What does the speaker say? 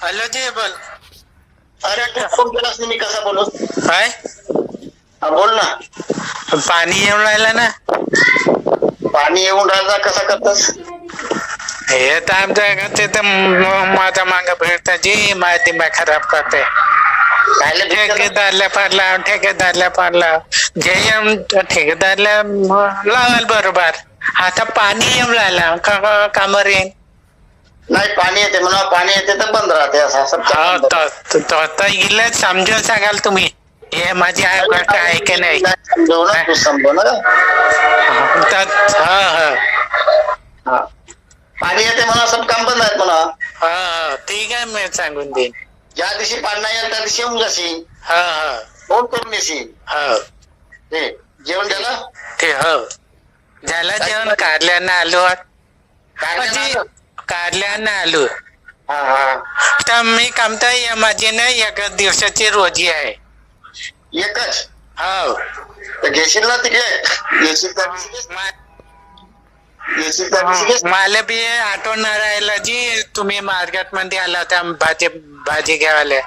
Hello जी बोल. अरे तू phone केलास नाही, मी कसा बोलू? काय बोल ना. पाणी येऊन राहिलं ना. पाणी येऊन राहिला कसा करतस? हे तर आमच्या घरचे तर माझ्या माग फिरतात जी माझी दिमाग खराब करते. ठेकेदारला पाडला ठेकेदारला लावाल बरोबर. आता पाणी येऊन राहिला कामर येईन. नाही पाणी येते म्हणा, पाणी येते तर बंद राहते असं. हा तर हिला समजून सांगाल तुम्ही. हे माझी आई गोष्ट आहे की नाही. समजव ना, तू समजव ना. हा पाणी येते म्हणा, सब काम बंद आहेत म्हणा. हा ठीक आहे, मी सांगून देईन. ज्या दिवशी पाणी नाही येईल त्या दिवशी येऊन जाशील. हा हा फोन करून येशील. हो ते जेवण झालं? ते हो झालं जेवण. कारल्यानं आलो. कारल्यानं आलो. तर मी कामता माझी ना एक दिवसाची रोजी आहे. एकच हो तर घेशील ना तिकीट? घेशील तर मला बी आठवण राहिला जी तुम्ही मार्केट मध्ये आला होता भाजी घ्यायला.